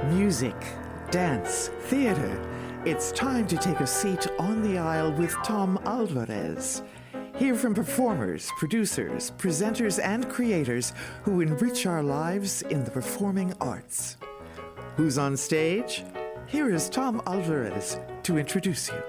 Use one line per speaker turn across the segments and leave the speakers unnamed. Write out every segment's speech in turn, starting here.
Music, dance, theater. It's time to take a seat on the aisle with Tom Alvarez. Hear from performers, producers, presenters, and creators who enrich our lives in the performing arts. Who's on stage? Here is Tom Alvarez to introduce you.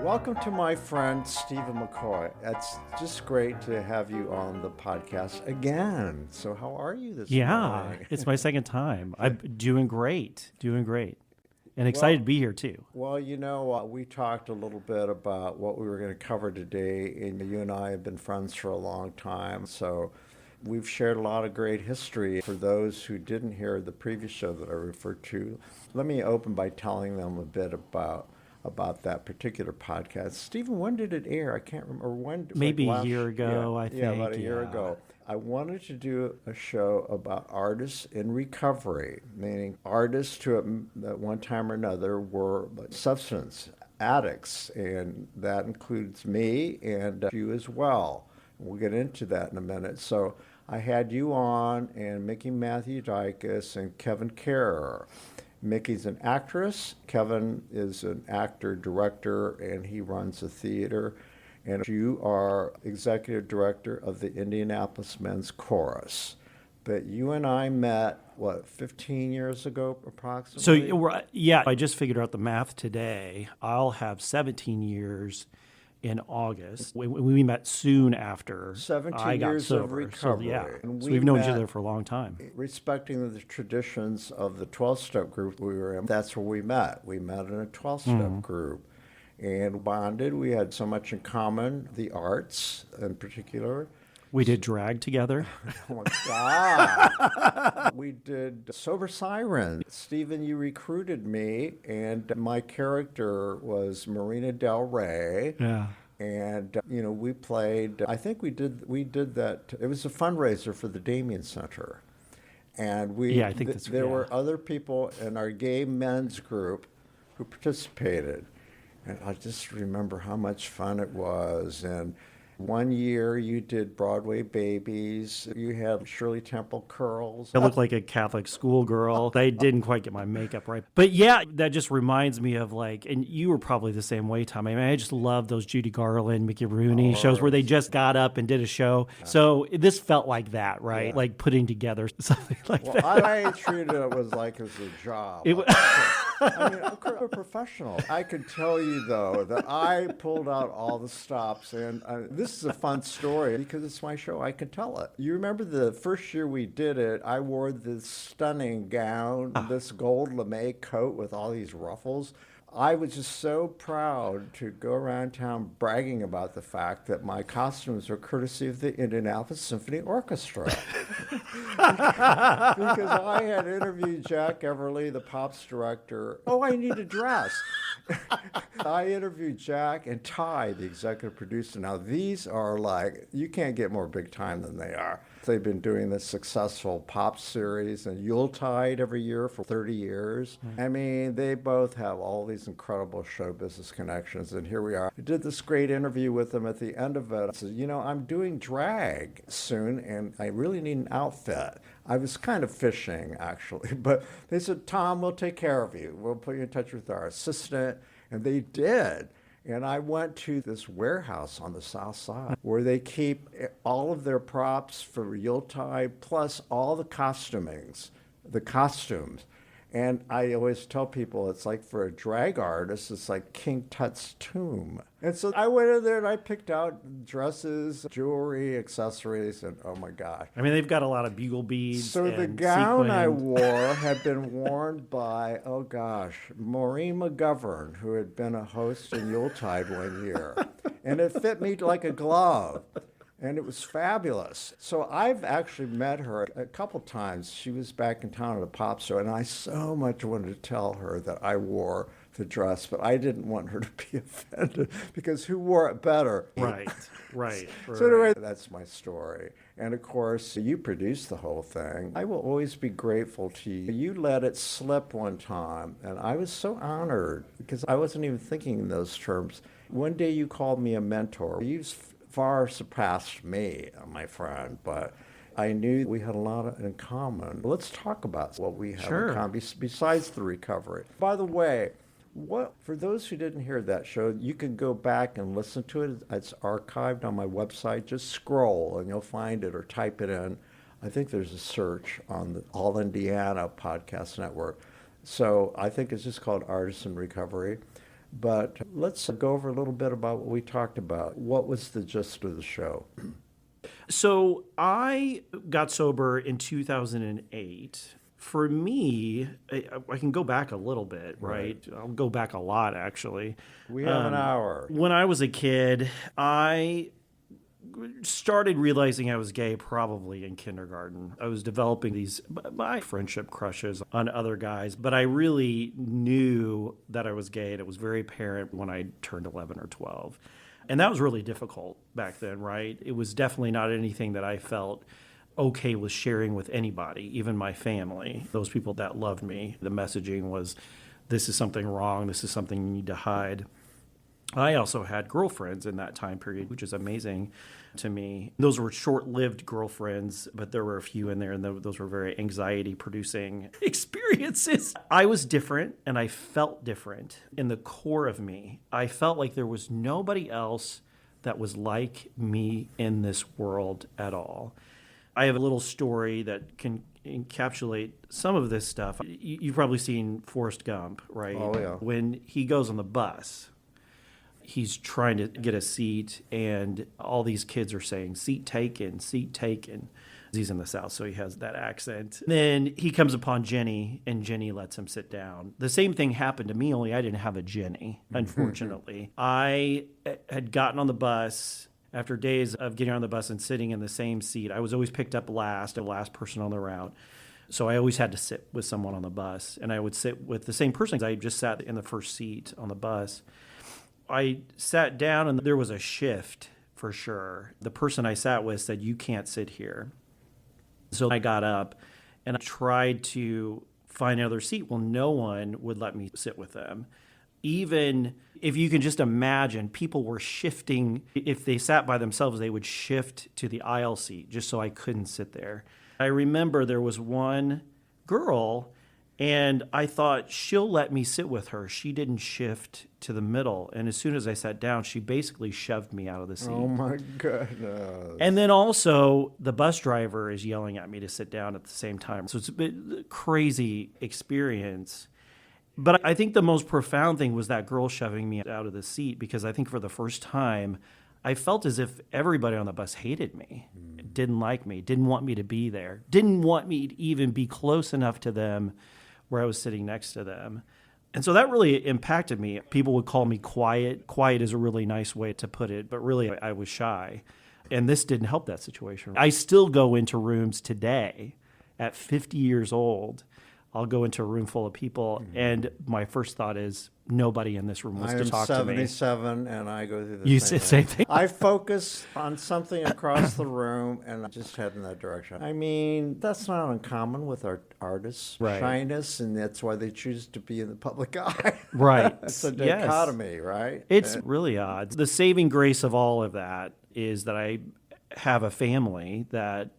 Welcome to my friend Stephen McCoy. It's just great to have you on the podcast again. So how are you this morning?
Yeah, it's my second time. I'm doing great, and excited to be here too.
Well, we talked a little bit about what we were going to cover today, and you and I have been friends for a long time, so we've shared a lot of great history. For those who didn't hear the previous show that I referred to, let me open by telling them a bit about that particular podcast. Stephen, when did it air? I can't remember. When?
Maybe a year ago, I think.
Yeah, about a year ago. I wanted to do a show about artists in recovery, meaning artists who at one time or another were substance addicts, and that includes me and you as well. We'll get into that in a minute. So I had you on, and Mickey Matthew Dicus and Kevin Kerr. Mickey's an actress, Kevin is an actor, director, and he runs a theater. And you are executive director of the Indianapolis Men's Chorus. But you and I met, 15 years ago approximately?
So, yeah, I just figured out the math today. I'll have 17 years in August. We met soon after
17
I got
years
sober.
of recovery.
So we've known each other for a long time.
Respecting the traditions of the 12-step group we were in, that's where we met. We met in a 12-step group and bonded. We had so much in common, the arts in particular.
We did drag together.
Oh, my God. We did Sober Siren. Stephen, you recruited me, and my character was Marina Del Rey.
Yeah.
And, we played, I think we did that. It was a fundraiser for the Damien Center. And
I think
there were other people in our gay men's group who participated. And I just remember how much fun it was. And one year you did Broadway Babies. You had Shirley Temple curls.
I looked like a Catholic schoolgirl. I didn't quite get my makeup right. But yeah, that just reminds me of and you were probably the same way, Tom. I mean, I just love those Judy Garland, Mickey Rooney shows where they just got up and did a show. So this felt like that, right?
Yeah.
Like putting together something like that.
I treated it as a job. I mean, I'm a professional. I could tell you, though, that I pulled out all the stops, and this is a fun story because it's my show. I can tell it. You remember the first year we did it, I wore this stunning gown, this gold lame coat with all these ruffles. I was just so proud to go around town bragging about the fact that my costumes were courtesy of the Indianapolis Symphony Orchestra. Because I had interviewed Jack Everly, the Pops director. Oh, I need a dress. I interviewed Jack and Ty, the executive producer. Now, these are you can't get more big time than they are. They've been doing this successful pop series and Yuletide every year for 30 years. Mm-hmm. I mean, they both have all these incredible show business connections, and here we are. I did this great interview with them at the end of it. I said, I'm doing drag soon, and I really need an outfit. I was kind of fishing, actually, but they said, Tom, we'll take care of you. We'll put you in touch with our assistant, and they did. And I went to this warehouse on the south side where they keep all of their props for Yuletide, plus all the costumes. And I always tell people it's like for a drag artist, it's like King Tut's tomb. And so I went in there and I picked out dresses, jewelry, accessories, and oh my God.
I mean, they've got a lot of bugle beads.
So the gown I wore had been worn by, Maureen McGovern, who had been a host in Yuletide one year. And it fit me like a glove. And it was fabulous. So I've actually met her a couple times. She was back in town at a pop show, and I so much wanted to tell her that I wore the dress, but I didn't want her to be offended because who wore it better?
Right.
So anyway, that's my story. And of course, you produced the whole thing. I will always be grateful to you. You let it slip one time, and I was so honored because I wasn't even thinking in those terms. One day you called me a mentor. You've far surpassed me, my friend, but I knew we had a lot in common. Let's talk about what we have
Sure.
in common besides the recovery. By the way, for those who didn't hear that show, you can go back and listen to it. It's archived on my website. Just scroll and you'll find it or type it in. I think there's a search on the All Indiana Podcast Network. So I think it's just called Artists in Recovery. But let's go over a little bit about what we talked about. What was the gist of the show?
So I got sober in 2008. For me, I can go back a little bit, right? I'll go back a lot, actually.
We have an hour.
When I was a kid, I started realizing I was gay probably in kindergarten. I was developing my friendship crushes on other guys, but I really knew that I was gay, and it was very apparent when I turned 11 or 12. And that was really difficult back then, right? It was definitely not anything that I felt okay with sharing with anybody, even my family, those people that loved me. The messaging was, this is something wrong, this is something you need to hide. I also had girlfriends in that time period, which is amazing to me. Those were short-lived girlfriends, but there were a few in there, and those were very anxiety-producing experiences. I was different, and I felt different in the core of me. I felt like there was nobody else that was like me in this world at all. I have a little story that can encapsulate some of this stuff. You've probably seen Forrest Gump, right?
Oh, yeah.
When he goes on the bus, he's trying to get a seat, and all these kids are saying, seat taken, seat taken. He's in the South, so he has that accent. Then he comes upon Jenny, and Jenny lets him sit down. The same thing happened to me, only I didn't have a Jenny, unfortunately. I had gotten on the bus. After days of getting on the bus and sitting in the same seat, I was always picked up last, the last person on the route. So I always had to sit with someone on the bus, and I would sit with the same person. I just sat in the first seat on the bus. I sat down, and there was a shift for sure. The person I sat with said, "You can't sit here." So I got up, and I tried to find another seat. Well, no one would let me sit with them. Even if you can just imagine, people were shifting. If they sat by themselves, they would shift to the aisle seat just so I couldn't sit there. I remember there was one girl, and I thought, she'll let me sit with her. She didn't shift to the middle. And as soon as I sat down, she basically shoved me out of the seat.
Oh, my goodness.
And then also, the bus driver is yelling at me to sit down at the same time. So it's a bit crazy experience. But I think the most profound thing was that girl shoving me out of the seat, because I think for the first time, I felt as if everybody on the bus hated me, didn't like me, didn't want me to be there, didn't want me to even be close enough to them where I was sitting next to them. And so that really impacted me. People would call me quiet. Quiet is a really nice way to put it, but really I was shy. And this didn't help that situation. I still go into rooms today at 50 years old. I'll go into a room full of people, and my first thought is, nobody in this room wants to talk to me.
I'm 77, and I go through the
You
same
say the same thing?
I focus on something across the room, and I just head in that direction. I mean, that's not uncommon with our artists'
Right.
shyness, and that's why they choose to be in the public eye.
Right.
It's a
Yes.
dichotomy, right?
It's really odd. The saving grace of all of that is that I have a family that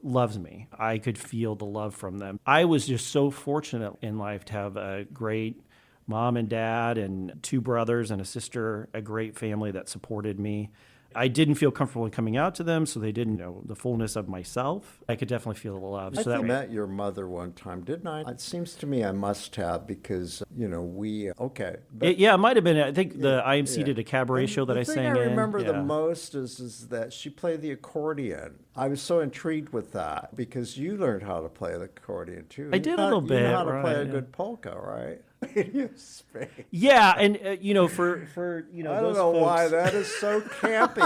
loves me. I could feel the love from them. I was just so fortunate in life to have a great mom and dad and two brothers and a sister, a great family that supported me. I didn't feel comfortable in coming out to them, so they didn't know the fullness of myself. I could definitely feel the love.
I
So
think I met your mother one time, didn't I? It seems to me I must have, because, okay. But
it might have been. I think the IMC did a cabaret show that I sang in.
The thing I remember
Yeah.
the most is that she played the accordion. I was so intrigued with that, because you learned how to play the accordion, too.
I did a little bit,
You know how to play a
right, yeah.
good polka, right? You speak.
Yeah, and for
I don't
those
know
folks,
why that is so campy.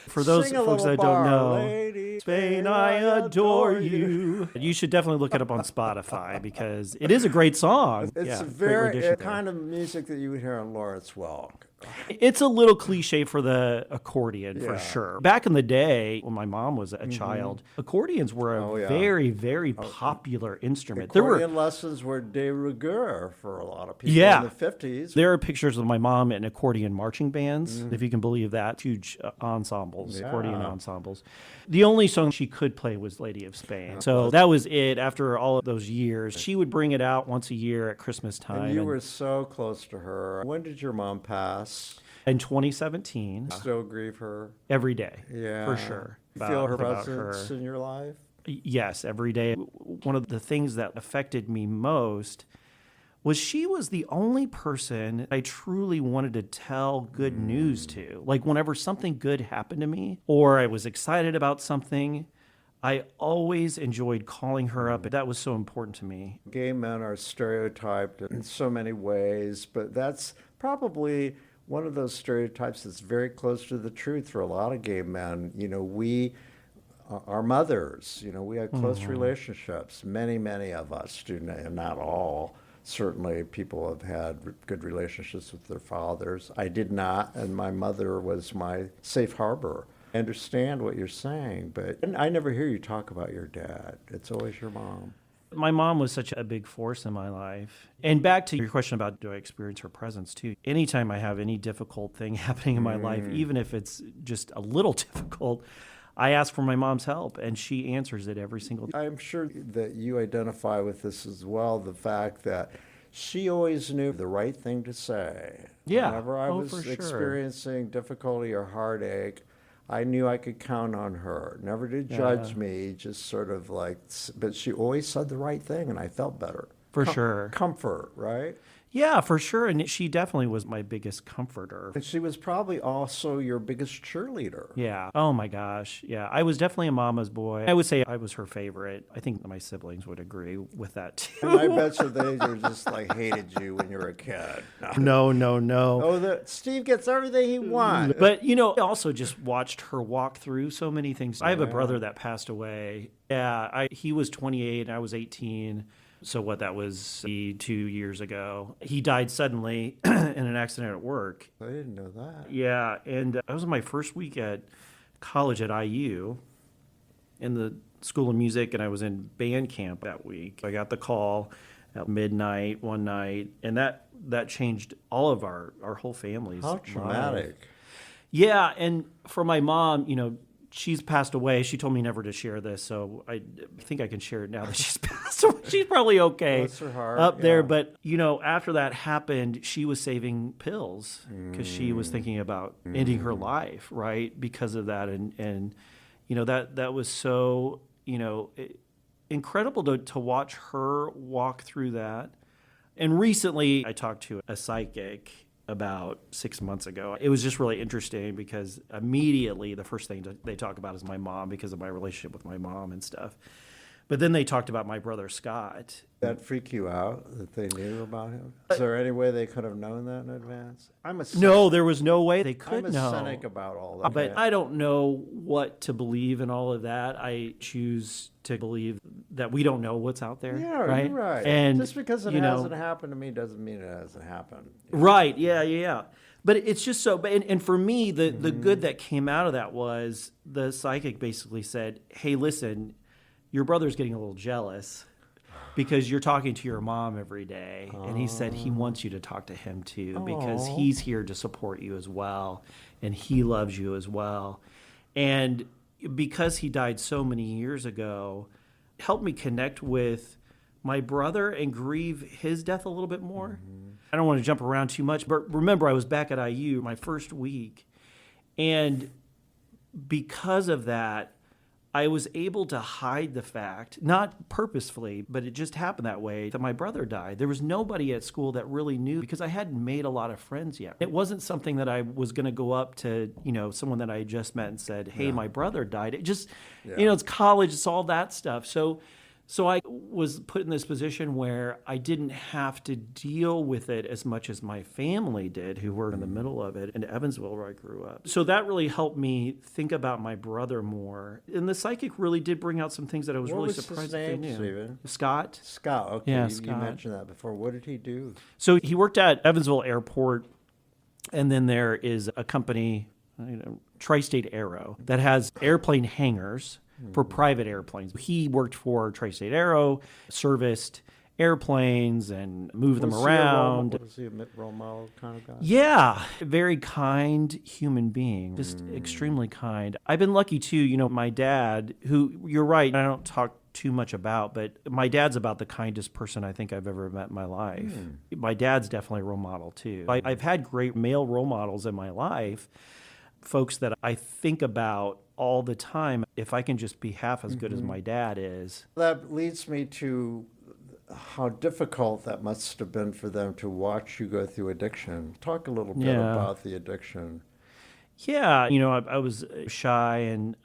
For those
Sing a
folks
little
that don't
bar,
know,
lady,
Spain, I adore you. You should definitely look it up on Spotify, because it is a great song.
It's
yeah,
a
great
very
rendition there.
kind of music that you would hear on Lawrence Welk.
It's a little cliche for the accordion, for
Yeah.
sure. Back in the day, when my mom was a child, accordions were a very, very popular instrument.
Accordion lessons were de rigueur for a lot of people
Yeah.
in the 50s.
There are pictures of my mom in accordion marching bands, if you can believe that. Huge ensembles, accordion ensembles. The only song she could play was Lady of Spain. So that was it after all of those years. She would bring it out once a year at Christmas time.
And you were so close to her. When did your mom pass?
In 2017,
Still grieve her?
every day,
Yeah.
for sure.
Feel her
About
presence in your life?
Yes, every day. One of the things that affected me most was she was the only person I truly wanted to tell good news to. Like whenever something good happened to me or I was excited about something, I always enjoyed calling her up. That was so important to me.
Gay men are stereotyped in so many ways, but that's probably one of those stereotypes that's very close to the truth for a lot of gay men. You know, we, our mothers, you know, we had close relationships. Many of us do, not all. Certainly people have had good relationships with their fathers. I did not, and my mother was my safe harbor. I understand what you're saying, but I never hear you talk about your dad. It's always your mom.
My mom was such a big force in my life. And back to your question about do I experience her presence too. Anytime I have any difficult thing happening in my life, even if it's just a little difficult, I ask for my mom's help, and she answers it every single time.
I'm sure that you identify with this as well, the fact that she always knew the right thing to say.
Yeah.
Whenever I
Oh,
was
for sure.
experiencing difficulty or heartache, I knew I could count on her. Never did judge me, just sort of like, but she always said the right thing, and I felt better.
For sure.
Comfort, right?
Yeah, for sure. And she definitely was my biggest comforter.
And she was probably also your biggest cheerleader.
Yeah. Oh my gosh. Yeah. I was definitely a mama's boy. I would say I was her favorite. I think my siblings would agree with that too.
And I bet you they were just like hated you when you were a kid.
No.
Oh, Steve gets everything he wants.
But, you know, I also just watched her walk through so many things. I have a brother that passed away. Yeah. He was 28 and I was 18. So that was 2 years ago. He died suddenly in an accident at work.
I didn't know that.
Yeah, and I was in my first week at college at IU in the School of Music, and I was in band camp that week. I got the call at midnight one night, and that changed all of our whole family's
How
life.
traumatic.
Yeah, and for my mom, you know, she's passed away. She told me never to share this, so I think I can share it now that she's passed away. She's probably okay
Bless her heart,
up there.
yeah.
But, you know, after that happened, she was saving pills because she was thinking about ending her life, right, because of that. And you know, that was so, you know, incredible to watch her walk through that. And recently I talked to a psychic about 6 months ago. It was just really interesting because immediately the first thing they talk about is my mom because of my relationship with my mom and stuff. But then they talked about my brother Scott.
That freak you out that they knew about him? Is there any way they could have known that in advance?
No, there was no way they could
I'm a
know.
cynic about all that.
But I don't know what to believe in all of that. I choose to believe that we don't know what's out there.
Yeah,
right?
you're right.
And
just because it
you know,
hasn't happened to me doesn't mean it hasn't happened.
Right. Yeah. But it's just so. And for me, the good that came out of that was the psychic basically said, "Hey, listen, your brother's getting a little jealous because you're talking to your mom every day, and he said he wants you to talk to him too because he's here to support you as well, and he loves you as well, and because he died so many years ago, helped me connect with my brother and grieve his death a little bit more." I don't want to jump around too much, but remember I was back at IU my first week, and because of that, I was able to hide the fact, not purposefully, but it just happened that way, that my brother died. There was nobody at school that really knew because I hadn't made a lot of friends yet. It wasn't something that I was going to go up to, you know, someone that I had just met and said, "Hey, my brother died." It just, you know, it's college, it's all that stuff. So I was put in this position where I didn't have to deal with it as much as my family did, who were in the middle of it in Evansville where I grew up. So that really helped me think about my brother more. And the psychic really did bring out some things that I was really surprised that they knew.
Stephen?
Scott.
Scott, okay.
Yeah,
You
Scott.
mentioned that before. What did he do?
So he worked at Evansville Airport And then there is a company, Tri-State Aero, that has airplane hangars for private airplanes. He worked for Tri-State Aero, serviced airplanes and moved them around.
Was he a role model kind of guy?
Yeah, very kind human being, just extremely kind. I've been lucky too, my dad, who, you're right, I don't talk too much about, but my dad's about the kindest person I think I've ever met in my life. My dad's definitely a role model too. I've had great male role models in my life, folks that I think about all the time. If I can just be half as good as my dad is.
That leads me to how difficult that must have been for them to watch you go through addiction. Talk a little bit about the addiction.
Yeah, I was shy, and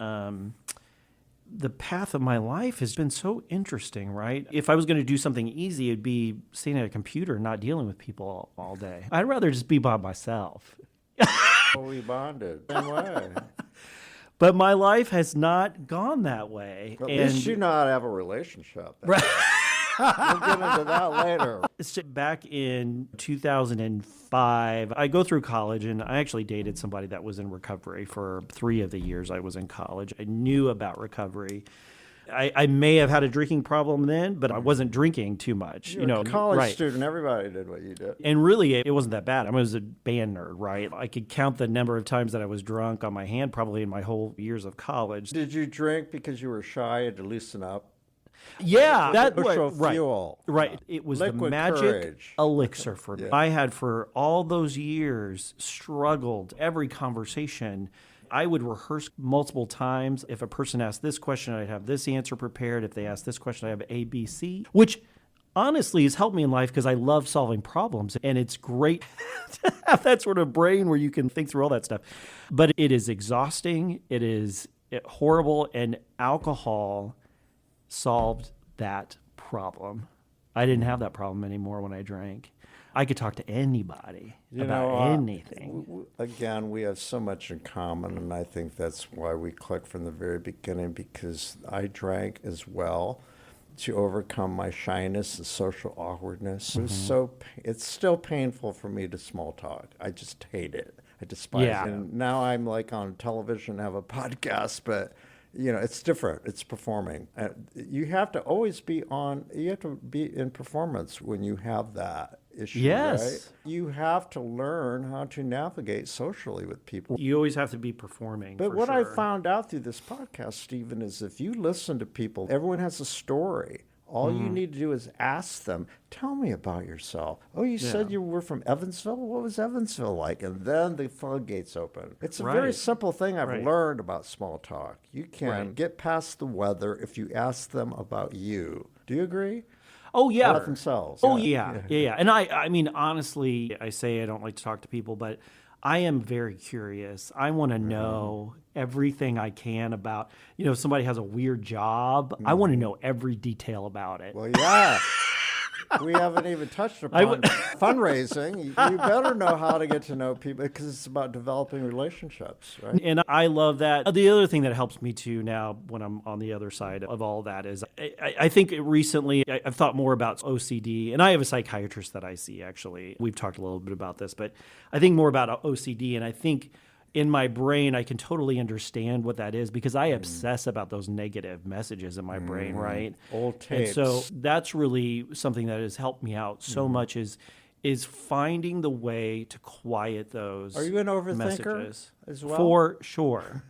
the path of my life has been so interesting, right? If I was going to do something easy, it'd be sitting at a computer, not dealing with people all day. I'd rather just be by myself.
Well, we bonded. Same way.
But my life has not gone that way.
At least you not have a relationship.
Right.
We'll get into that later.
Back in 2005, I go through college, and I actually dated somebody that was in recovery for 3 of the years I was in college. I knew about recovery. I may have had a drinking problem then, but I wasn't drinking too much.
You're a college student. Everybody did what you did.
And really, it wasn't that bad. I was a band nerd, right? I could count the number of times that I was drunk on my hand probably in my whole years of college.
Did you drink because you were shy and to loosen up?
Yeah, that
right. Fuel.
Right. It was
Liquid
the magic
courage.
elixir for me.
Yeah.
I had for all those years struggled every conversation. I would rehearse multiple times. If a person asked this question, I'd have this answer prepared. If they asked this question, I have A, B, C, which honestly has helped me in life because I love solving problems. And it's great to have that sort of brain where you can think through all that stuff. But it is exhausting. It is horrible. And alcohol solved that problem. I didn't have that problem anymore when I drank. I could talk to anybody about anything.
Again, we have so much in common, and I think that's why we clicked from the very beginning, because I drank as well to overcome my shyness and social awkwardness. It was it's still painful for me to small talk. I just hate it. I despise it. And now I'm like on television, have a podcast, but it's different. It's performing. You have to always be you have to be in performance when you have that issue, right? You have to learn how to navigate socially with people.
You always have to be performing.
But what I found out through this podcast, Stephen, is if you listen to people, everyone has a story. All you need to do is ask them, tell me about yourself. Oh, you said you were from Evansville? What was Evansville like? And then the floodgates open. It's a very simple thing I've learned about small talk. You can get past the weather if you ask them about you. Do you agree?
Oh, yeah.
About themselves.
Oh, yeah. And I mean, honestly, I say I don't like to talk to people, but I am very curious. I want to know everything I can about, if somebody has a weird job, I want to know every detail about it.
Well, yeah. We haven't even touched upon fundraising. You better know how to get to know people, because it's about developing relationships, right?
And I love that. The other thing that helps me too now when I'm on the other side of all that is I think recently I've thought more about OCD, and I have a psychiatrist that I see, actually. We've talked a little bit about this, but I think more about OCD, and I think in my brain, I can totally understand what that is, because I obsess about those negative messages in my brain, right?
Old tapes.
And so that's really something that has helped me out so much is finding the way to quiet those messages.
Are you an overthinker as well?
For sure.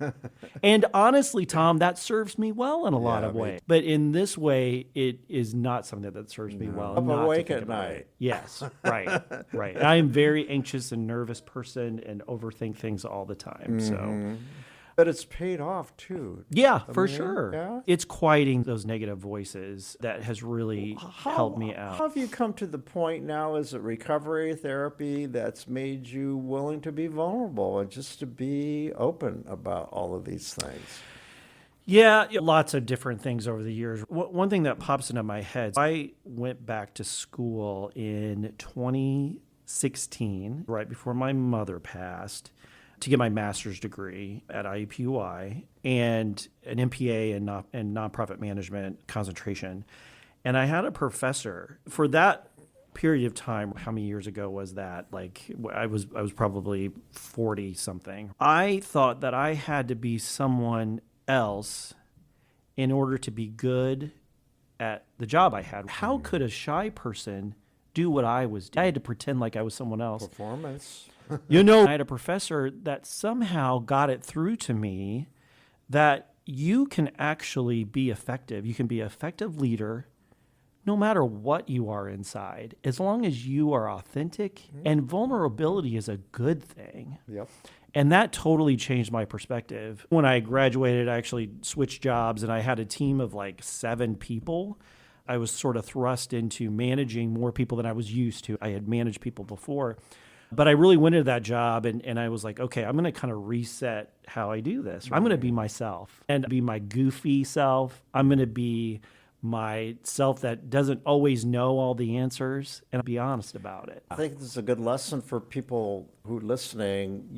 And honestly, Tom, that serves me well in a lot of ways. But in this way, it is not something that serves me well.
I'm awake at night.
Yes, right. I am a very anxious and nervous person and overthink things all the time. So,
but it's paid off too.
Yeah, for sure.
Yeah?
It's quieting those negative voices that has really helped me out.
How have you come to the point now as a recovery therapy that's made you willing to be vulnerable and just to be open about all of these things?
Yeah, lots of different things over the years. One thing that pops into my head, I went back to school in 2016, right before my mother passed, to get my master's degree at IUPUI and an MPA in nonprofit management concentration. And I had a professor for that period of time, how many years ago was that? Like I was probably 40 something. I thought that I had to be someone else in order to be good at the job I had. How could a shy person do what I was doing? I had to pretend like I was someone else.
Performance.
I had a professor that somehow got it through to me that you can actually be effective. You can be an effective leader no matter what you are inside, as long as you are authentic, and vulnerability is a good thing.
Yep.
And that totally changed my perspective. When I graduated, I actually switched jobs and I had a team of like 7 people. I was sort of thrust into managing more people than I was used to. I had managed people before. But I really went into that job and I was like, okay, I'm going to kind of reset how I do this. I'm going to be myself and be my goofy self. I'm going to be my self that doesn't always know all the answers and be honest about it.
I think this is a good lesson for people who are listening,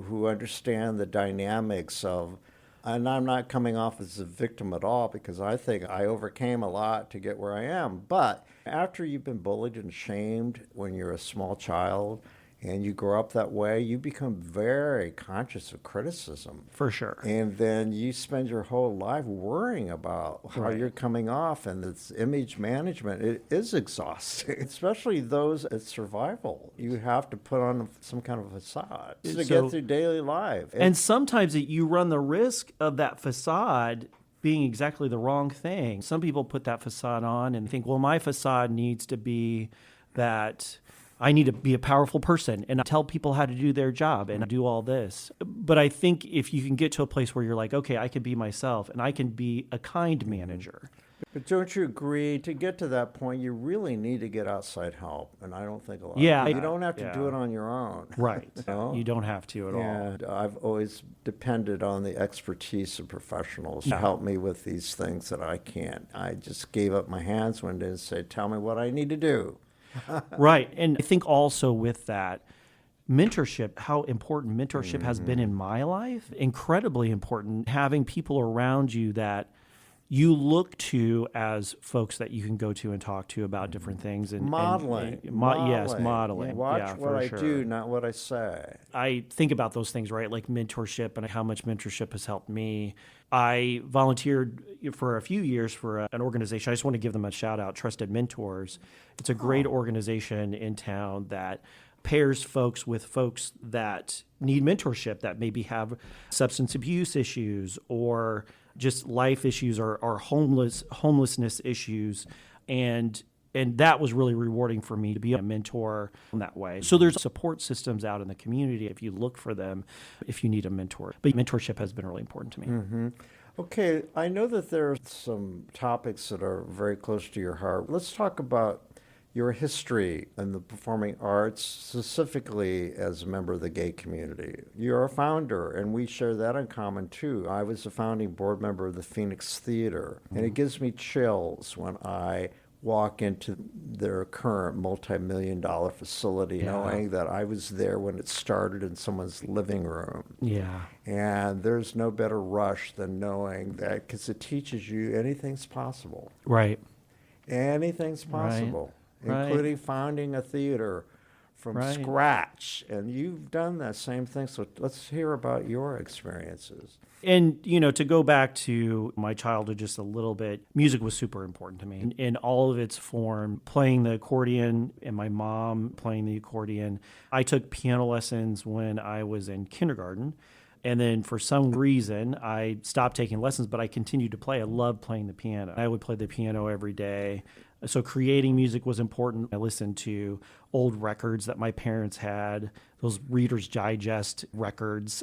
who understand the dynamics of, and I'm not coming off as a victim at all because I think I overcame a lot to get where I am. But after you've been bullied and shamed when you're a small child, and you grow up that way, you become very conscious of criticism.
For sure.
And then you spend your whole life worrying about how you're coming off, and this image management, it is exhausting, especially those at survival. You have to put on some kind of facade to get through daily life.
And sometimes you run the risk of that facade being exactly the wrong thing. Some people put that facade on and think, well, my facade needs to be that I need to be a powerful person and tell people how to do their job and do all this. But I think if you can get to a place where you're like, okay, I can be myself and I can be a kind manager.
But don't you agree, to get to that point, you really need to get outside help? And I don't think a lot you don't have to do it on your own.
Right. You don't have to at all.
I've always depended on the expertise of professionals to help me with these things that I can't. I just gave up my hands one day and said, tell me what I need to do.
Right. And I think also with that, mentorship, how important mentorship has been in my life, incredibly important. Having people around you that you look to as folks that you can go to and talk to about different things. And
modeling.
Yes, modeling.
Yeah, watch what I do, not what I say.
I think about those things, right? Like mentorship and how much mentorship has helped me. I volunteered for a few years for an organization. I just want to give them a shout out, Trusted Mentors. It's a great organization in town that pairs folks with folks that need mentorship, that maybe have substance abuse issues or just life issues or homelessness issues. And that was really rewarding for me to be a mentor in that way. So there's support systems out in the community if you look for them, if you need a mentor. But mentorship has been really important to me.
Mm-hmm. Okay, I know that there are some topics that are very close to your heart. Let's talk about your history in the performing arts, specifically as a member of the gay community. You're a founder, and we share that in common, too. I was a founding board member of the Phoenix Theater, and it gives me chills when I walk into their current multi-million-dollar facility knowing that I was there when it started in someone's living room.
Yeah.
And there's no better rush than knowing that, because it teaches you anything's possible.
Right.
Anything's possible.
Right.
Including founding a theater from scratch. And you've done that same thing. So let's hear about your experiences.
And, to go back to my childhood just a little bit, music was super important to me in all of its form. Playing the accordion and my mom playing the accordion. I took piano lessons when I was in kindergarten. And then for some reason, I stopped taking lessons, but I continued to play. I loved playing the piano. I would play the piano every day. So creating music was important. I listened to old records that my parents had, those Reader's Digest records,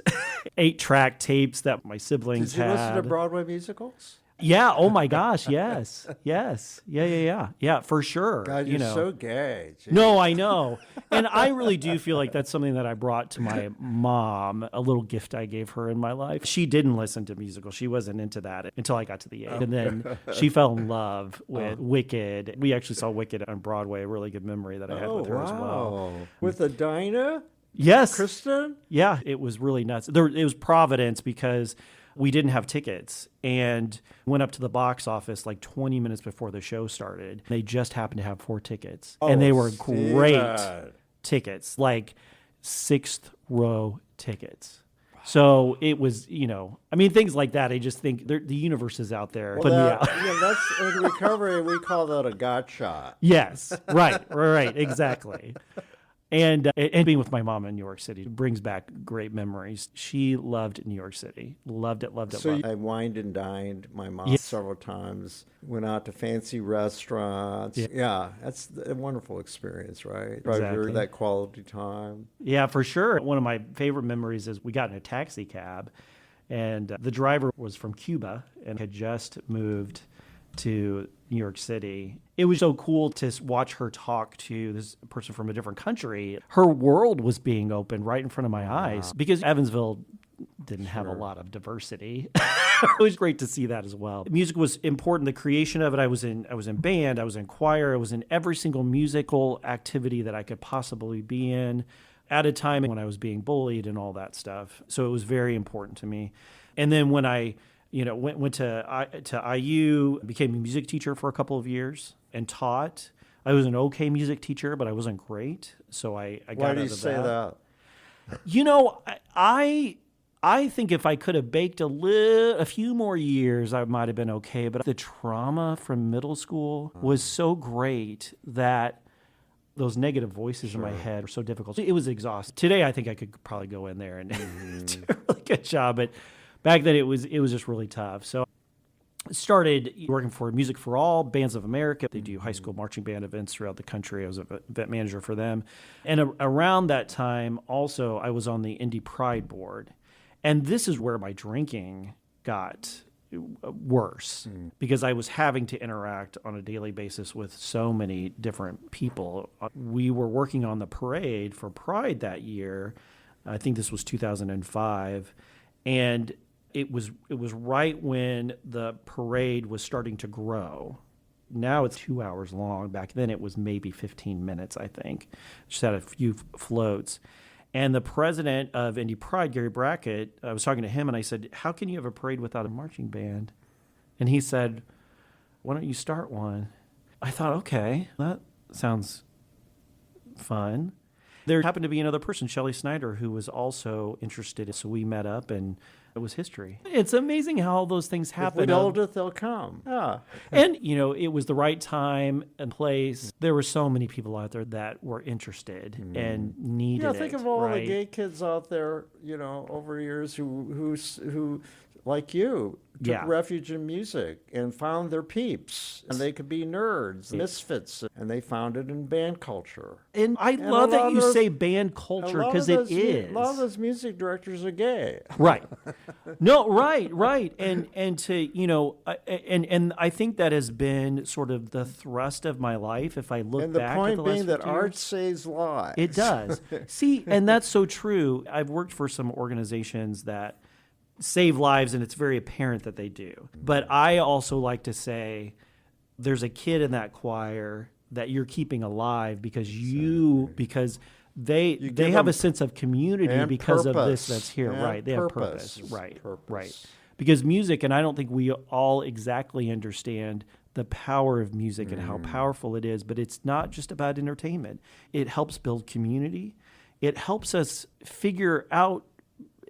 8-track tapes that my siblings had.
Did you listen to Broadway musicals?
Yeah. Oh my gosh. Yes. Yes. Yeah. Yeah. For sure.
God, you're so gay. Jeez.
No, I know. And I really do feel like that's something that I brought to my mom, a little gift I gave her in my life. She didn't listen to musicals. She wasn't into that until I got to the age. And then she fell in love with Wicked. We actually saw Wicked on Broadway, a really good memory that I had with her as well.
With Dinah?
Yes.
Kristen?
Yeah. It was really nuts. It was Providence because we didn't have tickets and went up to the box office like 20 minutes before the show started. They just happened to have 4 tickets. And they were great tickets, like 6th row tickets. So it was, things like that. I just think the universe is out there.
Well, that's in recovery. We call that a gotcha.
Yes, right, exactly. And being with my mom in New York City brings back great memories. She loved New York City. Loved it.
So I wined and dined my mom several times. Went out to fancy restaurants. Yeah, that's a wonderful experience, right?
Exactly.
That quality time.
Yeah, for sure. One of my favorite memories is we got in a taxi cab, and the driver was from Cuba and had just moved to New York City. It was so cool to watch her talk to this person from a different country. Her world was being opened right in front of my eyes because Evansville didn't have a lot of diversity. It was great to see that as well. Music was important. The creation of it. I was in band. I was in choir. I was in every single musical activity that I could possibly be in at a time when I was being bullied and all that stuff. So it was very important to me. And then when I went to IU, became a music teacher for a couple of years and taught. I was an okay music teacher, but I wasn't great. So I got out of that.
Why do you say that?
I think if I could have baked a few more years, I might have been okay. But the trauma from middle school was so great that those negative voices in my head were so difficult. It was exhausting. Today, I think I could probably go in there and do a really good job. But back then, it was just really tough. So I started working for Music for All, Bands of America. They do high school marching band events throughout the country. I was an event manager for them. And around that time, also, I was on the Indy Pride board. And this is where my drinking got worse because I was having to interact on a daily basis with so many different people. We were working on the parade for Pride that year. I think this was 2005. And it was right when the parade was starting to grow. Now it's 2 hours long. Back then it was maybe 15 minutes, I think. Just had a few floats. And the president of Indy Pride, Gary Brackett, I was talking to him and I said, how can you have a parade without a marching band? And he said, why don't you start one? I thought, okay, that sounds fun. There happened to be another person, Shelley Snyder, who was also interested. So we met up and it was history. It's amazing how all those things happen.
If we hold it, they'll come. Yeah.
And, it was the right time and place. There were so many people out there that were interested and needed it.
Yeah, think of all the gay kids out there, over years who like you, took refuge in music and found their peeps. And they could be nerds, misfits, and they found it in band culture.
And I love that you say band culture because it is.
A lot of those music directors are gay.
Right. No, right. And to, and I think that has been sort of the thrust of my life if I look back at the last 50 years.
And the point being that art saves lives.
It does. See, and that's so true. I've worked for some organizations that save lives, and it's very apparent that they do. But I also like to say there's a kid in that choir that you're keeping alive because they have a sense of community because of this that's here. Right. They have purpose. Right. Because music, and I don't think we all exactly understand the power of music and how powerful it is, but it's not just about entertainment. It helps build community. It helps us figure out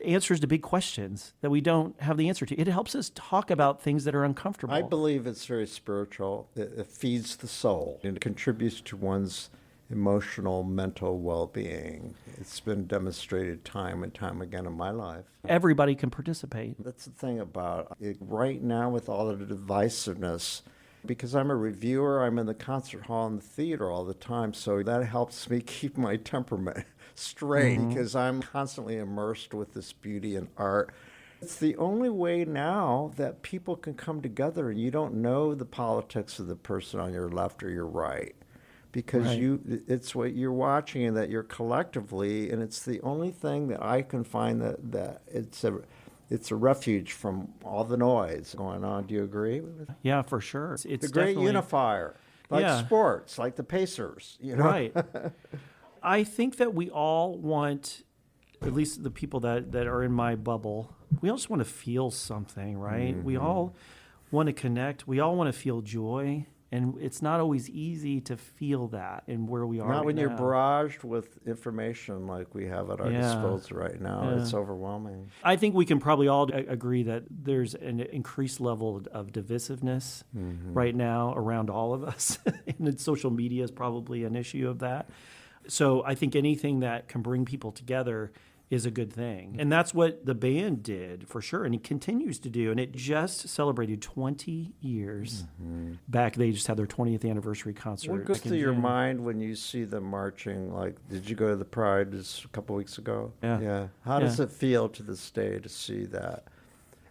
answers to big questions that we don't have the answer to. It helps us talk about things that are uncomfortable.
I believe it's very spiritual. It feeds the soul and it contributes to one's emotional, mental well-being. It's been demonstrated time and time again in my life.
Everybody can participate.
That's the thing about it right now with all of the divisiveness. Because I'm a reviewer, I'm in the concert hall and the theater all the time, so that helps me keep my temperament straight because I'm constantly immersed with this beauty and art. It's the only way now that people can come together and you don't know the politics of the person on your left or your right because it's what you're watching and that you're collectively, and it's the only thing that I can find that it's a refuge from all the noise going on. Do you agree with that?
Yeah, for sure. It's
the great unifier, like sports, like the Pacers.
Right. I think that we all want at least the people that are in my bubble, we all just want to feel something, right? We all want to connect. We all want to feel joy. And it's not always easy to feel that in where we are
Not
right
when you're
now.
barraged with information like we have at our disposal right now. It's overwhelming.
I think we can probably all agree that there's an increased level of divisiveness right now around all of us. And social media is probably an issue of that. So I think anything that can bring people together is a good thing. And that's what the band did for sure. And it continues to do. And it just celebrated 20 years back. They just had their 20th anniversary concert.
What goes through your mind when you see them marching? Like, did you go to the Pride a couple weeks ago?
Yeah.
How does it feel to this day to see that?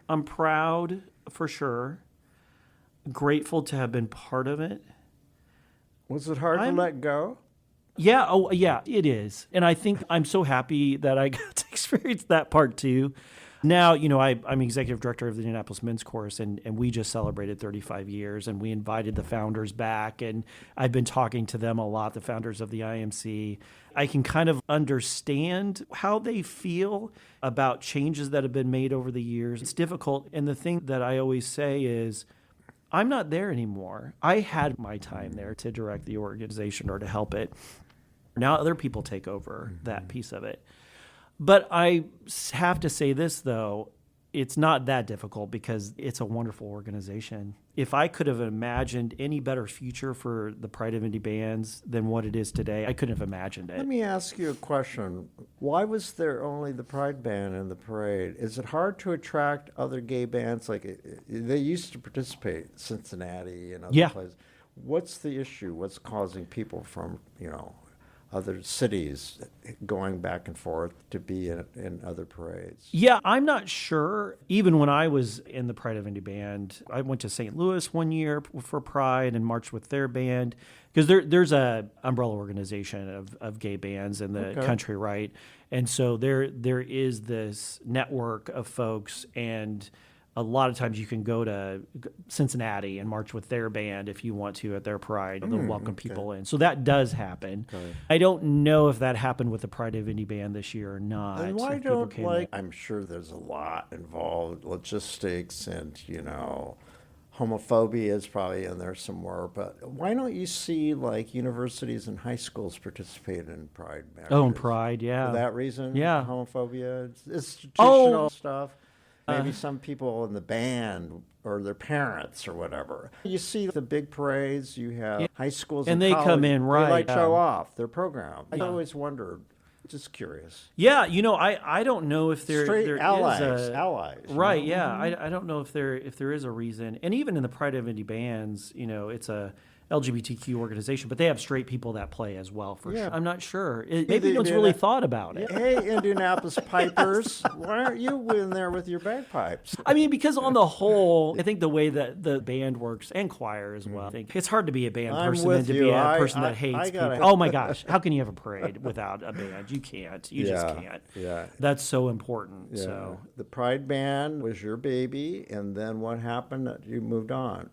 I'm proud for sure. Grateful to have been part of it.
Was it hard to let go?
Yeah, oh yeah, it is. And I think I'm so happy that I got to experience that part too. Now, I'm executive director of the Indianapolis Men's Chorus, and we just celebrated 35 years, and we invited the founders back, and I've been talking to them a lot, the founders of the IMC. I can kind of understand how they feel about changes that have been made over the years. It's difficult, and the thing that I always say is, I'm not there anymore. I had my time there to direct the organization or to help it. Now other people take over that piece of it. But I have to say this, though. It's not that difficult because it's a wonderful organization. If I could have imagined any better future for the Pride of Indy Bands than what it is today, I couldn't have imagined it.
Let me ask you a question. Why was there only the Pride Band in the parade? Is it hard to attract other gay bands? Like, they used to participate in Cincinnati and other places. What's the issue? What's causing people from, other cities going back and forth to be in other parades?
Yeah, I'm not sure. Even when I was in the Pride of Indy Band, I went to St. Louis one year for Pride and marched with their band. Because there's a umbrella organization of gay bands in the country, right? And so there is this network of folks, and a lot of times you can go to Cincinnati and march with their band if you want to at their Pride. They'll welcome people in. So that does happen. Okay. I don't know if that happened with the Pride of Indy Band this year or not.
And why I'm sure there's a lot involved, logistics and, homophobia is probably in there somewhere. But why don't you see, universities and high schools participate in Pride marches?
Oh, in Pride, yeah.
For that reason?
Yeah.
Homophobia, institutional stuff. Maybe some people in the band or their parents or whatever. You see the big parades, you have high schools
and they come in, right.
They show off their program. I always wondered, just curious.
Yeah, I don't know if there
allies,
is a...
allies.
Right, yeah. I don't know if there is a reason. And even in the Pride of Indy Bands, it's a LGBTQ organization, but they have straight people that play as well, for sure. I'm not sure. Maybe no one's really thought about it.
Hey, Indianapolis Pipers, why aren't you in there with your bagpipes?
I mean, because on the whole, I think the way that the band works, and choir as well, I think it's hard to be a band person than to be a person that hates people. Oh my gosh, how can you have a parade without a band? You can't. You just can't.
Yeah.
That's so important.
Yeah.
So
the Pride Band was your baby, and then what happened? You moved on.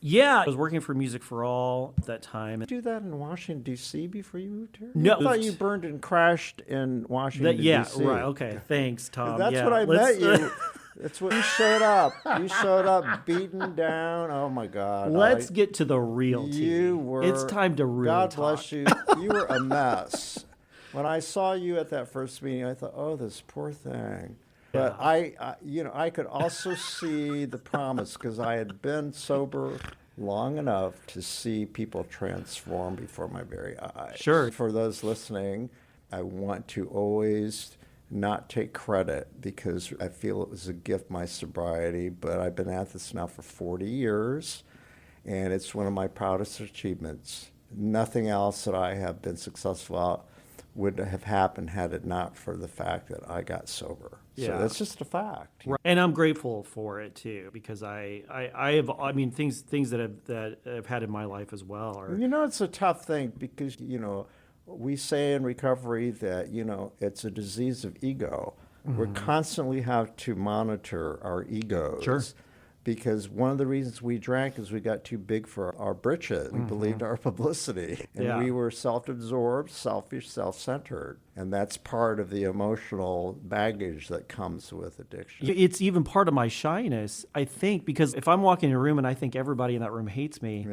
Yeah, I was working for Music for All at that time.
Did you do that in Washington, D.C. before you moved here?
No.
I thought you burned and crashed in Washington, D.C.
Yeah, right. Okay, thanks, Tom.
That's what I met you. That's what you showed up. You showed up beaten down. Oh, my God.
Let's get to the real tea.
You were.
It's time to really
God
talk.
bless you. You were a mess. When I saw you at that first meeting, I thought, oh, this poor thing. But I could also see the promise because I had been sober long enough to see people transform before my very eyes.
Sure.
For those listening, I want to always not take credit because I feel it was a gift, my sobriety, but I've been at this now for 40 years, and it's one of my proudest achievements. Nothing else that I have been successful at would have happened had it not for the fact that I got sober.
Yeah.
So that's just a fact.
Right. And I'm grateful for it too, because I have things that I've had in my life as well are.
It's a tough thing because we say in recovery that it's a disease of ego. Mm-hmm. We constantly have to monitor our egos.
Sure.
because one of the reasons we drank is we got too big for our britches. We believed our publicity. And we were self-absorbed, selfish, self-centered. And that's part of the emotional baggage that comes with addiction.
It's even part of my shyness, I think, because if I'm walking in a room and I think everybody in that room hates me,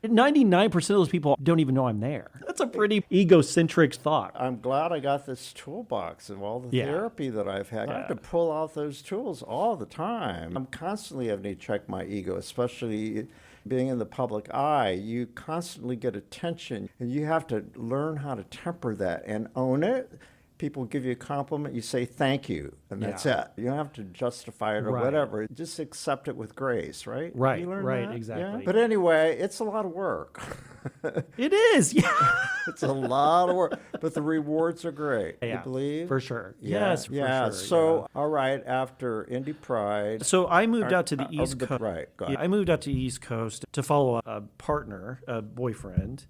99% of those people don't even know I'm there. That's a pretty egocentric thought.
I'm glad I got this toolbox of all the therapy that I've had. I have to pull out those tools all the time. I'm constantly having to check my ego, especially being in the public eye. You constantly get attention, and you have to learn how to temper that and own it. People give you a compliment, you say thank you, and that's it. You don't have to justify it or whatever. Just accept it with grace, right?
Right,
you learn
right,
that?
exactly.
Yeah? But anyway, it's a lot of work.
It is,
It's a lot of work, but the rewards are great.
Yeah,
you believe?
for sure.
Yeah.
Yes, for
yeah.
sure.
So, all right, after Indy Pride.
So I moved out to the East Coast.
Right, go ahead.
I moved out to the East Coast to follow a partner, a boyfriend.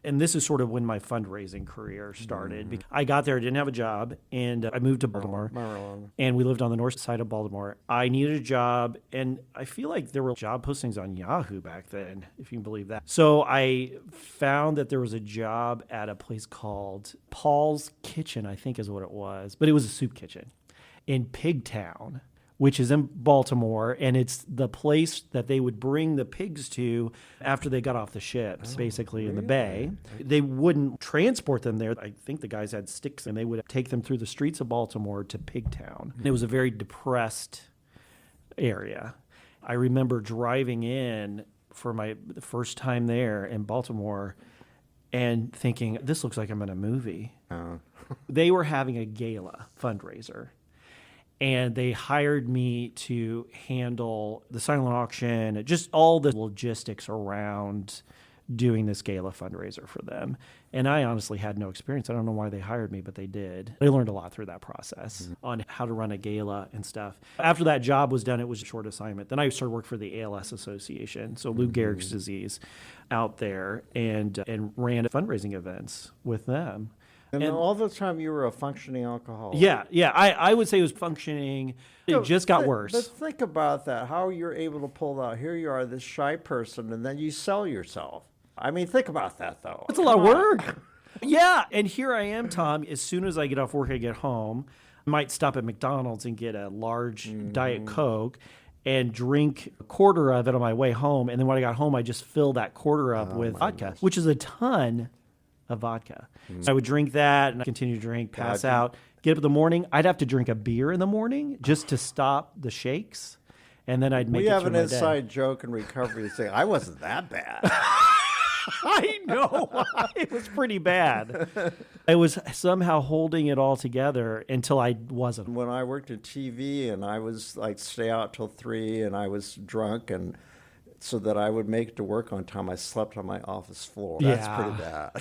And this is sort of when my fundraising career started. I got there, didn't have a job, and I moved to Baltimore. And we lived on the north side of Baltimore. I needed a job, and I feel like there were job postings on Yahoo back then, if you can believe that. So I found that there was a job at a place called Paul's Kitchen, I think is what it was. But it was a soup kitchen in Pigtown, which is in Baltimore, and it's the place that they would bring the pigs to after they got off the ships, basically in the bay. They wouldn't transport them there. I think the guys had sticks, and they would take them through the streets of Baltimore to Pigtown. It was a very depressed area. I remember driving in for the first time there in Baltimore and thinking, this looks like I'm in a movie. They were having a gala fundraiser. And they hired me to handle the silent auction, just all the logistics around doing this gala fundraiser for them. And I honestly had no experience. I don't know why they hired me, but they did. I learned a lot through that process on how to run a gala and stuff. After that job was done, it was a short assignment. Then I started work for the ALS Association, so Lou Gehrig's disease, out there, and ran fundraising events with them.
And all the time you were a functioning alcoholic.
Yeah. I would say it was functioning. It just got worse.
But think about that, how you're able to pull that. Here you are, this shy person, and then you sell yourself. I mean, think about that, though.
It's a lot of work. Yeah, and here I am, Tom. As soon as I get off work, I get home. I might stop at McDonald's and get a large Diet Coke and drink a quarter of it on my way home. And then when I got home, I just fill that quarter up with vodka, which is a ton of vodka. So I would drink that and continue to drink, pass out, get up in the morning. I'd have to drink a beer in the morning just to stop the shakes. And then I'd make it through my day.
We have an inside joke in recovery saying, I wasn't that bad.
I know. It was pretty bad. I was somehow holding it all together until I wasn't.
When I worked in TV and I was like stay out till 3 and I was drunk, and so that I would make it to work on time, I slept on my office floor. That's pretty bad.